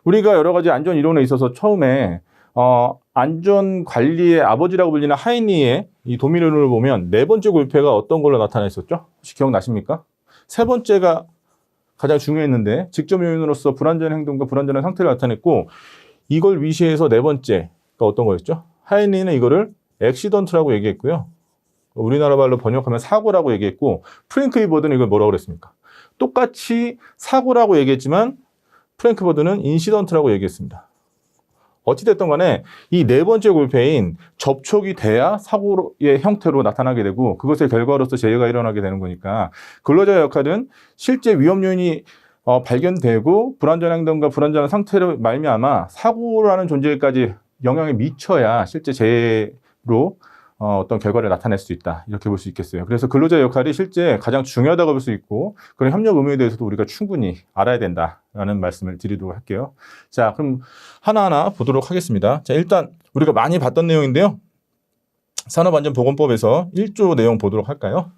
우리가 여러 가지 안전 이론에 있어서 처음에 안전 관리의 아버지라고 불리는 하이니의 이 도미노를 보면 네 번째 골패가 어떤 걸로 나타나 있었죠? 혹시 기억나십니까? 세 번째가 가장 중요했는데 직접 요인으로서 불안전한 행동과 불안전한 상태를 나타냈고 이걸 위시해서 네 번째가 어떤 거였죠? 하이니는 이거를 액시던트라고 얘기했고요. 우리나라 말로 번역하면 사고라고 얘기했고 프랭크 버드는 이걸 뭐라고 그랬습니까? 똑같이 사고라고 얘기했지만 프랭크 버드는 인시던트라고 얘기했습니다. 어찌됐든 간에 이 네 번째 골패인 접촉이 돼야 사고의 형태로 나타나게 되고 그것의 결과로서 재해가 일어나게 되는 거니까 근로자의 역할은 실제 위험 요인이 발견되고 불안전한 행동과 불안전한 상태로 말미암아 사고라는 존재까지 영향을 미쳐야 실제 재해로 어떤 결과를 나타낼 수 있다. 이렇게 볼 수 있겠어요. 그래서 근로자의 역할이 실제 가장 중요하다고 볼 수 있고 그런 협력 의무에 대해서도 우리가 충분히 알아야 된다라는 말씀을 드리도록 할게요. 자, 그럼 하나하나 보도록 하겠습니다. 자, 일단 우리가 많이 봤던 내용인데요. 산업안전보건법에서 1조 내용 보도록 할까요?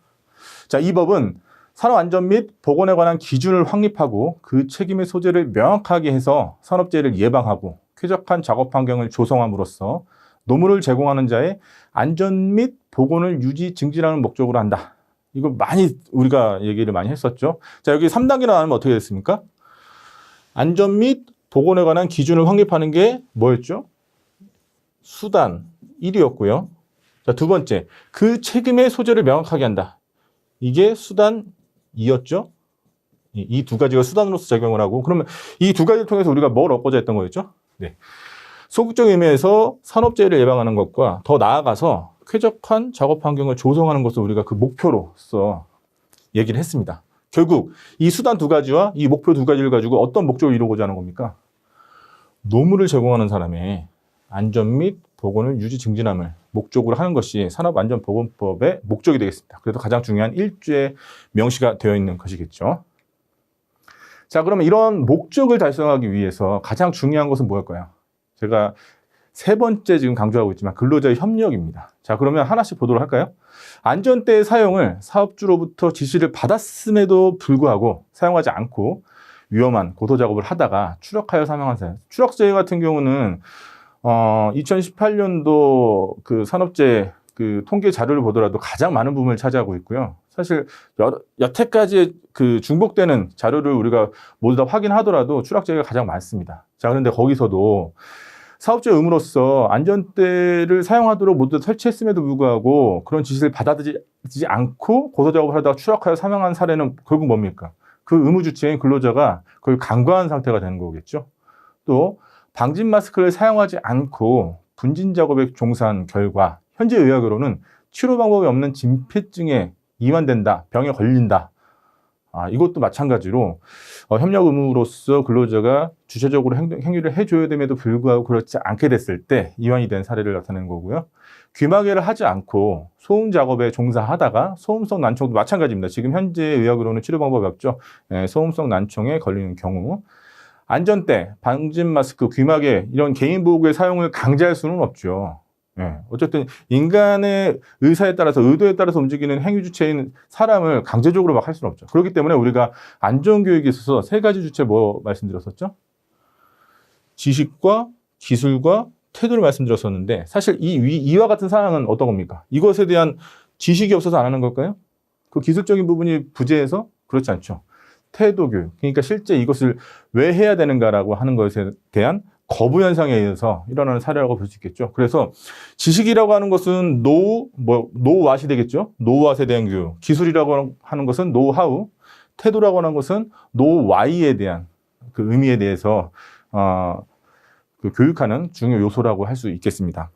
자, 이 법은 산업안전 및 보건에 관한 기준을 확립하고 그 책임의 소재를 명확하게 해서 산업재해를 예방하고 쾌적한 작업 환경을 조성함으로써 노무를 제공하는 자의 안전 및 보건을 유지 증진하는 목적으로 한다. 이거 많이 우리가 얘기를 많이 했었죠. 자, 여기 3단계로 나누면 어떻게 됐습니까? 안전 및 보건에 관한 기준을 확립하는 게 뭐였죠? 수단 1이었고요. 자, 두 번째, 그 책임의 소재를 명확하게 한다. 이게 수단 2였죠. 이 두 가지가 수단으로서 작용을 하고 그러면 이 두 가지를 통해서 우리가 뭘 얻고자 했던 거였죠? 네. 소극적 의미에서 산업재해를 예방하는 것과 더 나아가서 쾌적한 작업 환경을 조성하는 것을 우리가 그 목표로서 얘기를 했습니다. 결국 이 수단 두 가지와 이 목표 두 가지를 가지고 어떤 목적을 이루고자 하는 겁니까? 노무를 제공하는 사람의 안전 및 보건을 유지 증진함을 목적으로 하는 것이 산업안전보건법의 목적이 되겠습니다. 그래서 가장 중요한 1조에 명시가 되어 있는 것이겠죠. 자, 그러면 이런 목적을 달성하기 위해서 가장 중요한 것은 뭐일까요? 제가 세 번째 지금 강조하고 있지만 근로자의 협력입니다. 자, 그러면 하나씩 보도록 할까요? 안전대의 사용을 사업주로부터 지시를 받았음에도 불구하고 사용하지 않고 위험한 고도 작업을 하다가 추락하여 사망한 사람. 추락재해 같은 경우는 2018년도 그 산업재해 그 통계 자료를 보더라도 가장 많은 부분을 차지하고 있고요. 사실 여태까지 그 중복되는 자료를 우리가 모두 다 확인하더라도 추락재해가 가장 많습니다. 자, 그런데 거기서도 사업주의 의무로서 안전대를 사용하도록 모두 설치했음에도 불구하고 그런 지시를 받아들이지 않고 고소작업을 하다가 추락하여 사망한 사례는 결국 뭡니까? 그 의무 주체인 근로자가 그걸 간과한 상태가 되는 거겠죠. 또 방진 마스크를 사용하지 않고 분진 작업에 종사한 결과 현재 의학으로는 치료 방법이 없는 진폐증에 이완된다, 병에 걸린다. 이것도 마찬가지로 협력 의무로서 근로자가 주체적으로 행위를 해줘야 됨에도 불구하고 그렇지 않게 됐을 때 이완이 된 사례를 나타내는 거고요. 귀마개를 하지 않고 소음 작업에 종사하다가 소음성 난청도 마찬가지입니다. 지금 현재 의학으로는 치료 방법이 없죠. 소음성 난청에 걸리는 경우 안전대, 방진 마스크, 귀마개 이런 개인 보호구의 사용을 강제할 수는 없죠. 어쨌든 인간의 의사에 따라서 의도에 따라서 움직이는 행위 주체인 사람을 강제적으로 막 할 수는 없죠. 그렇기 때문에 우리가 안전교육에 있어서 세 가지 주체 뭐 말씀드렸었죠? 지식과 기술과 태도를 말씀드렸었는데 사실 이와 같은 사항은 어떤 겁니까? 이것에 대한 지식이 없어서 안 하는 걸까요? 그 기술적인 부분이 부재해서 그렇지 않죠. 태도 교육. 그러니까 실제 이것을 왜 해야 되는가라고 하는 것에 대한 거부 현상에 의해서 일어나는 사례라고 볼 수 있겠죠. 그래서 지식이라고 하는 것은 노우왓이 되겠죠. 노우왓에 대한 교육. 기술이라고 하는 것은 노하우. 태도라고 하는 것은 노와이에 대한 그 의미에 대해서 그 교육하는 중요 요소라고 할 수 있겠습니다.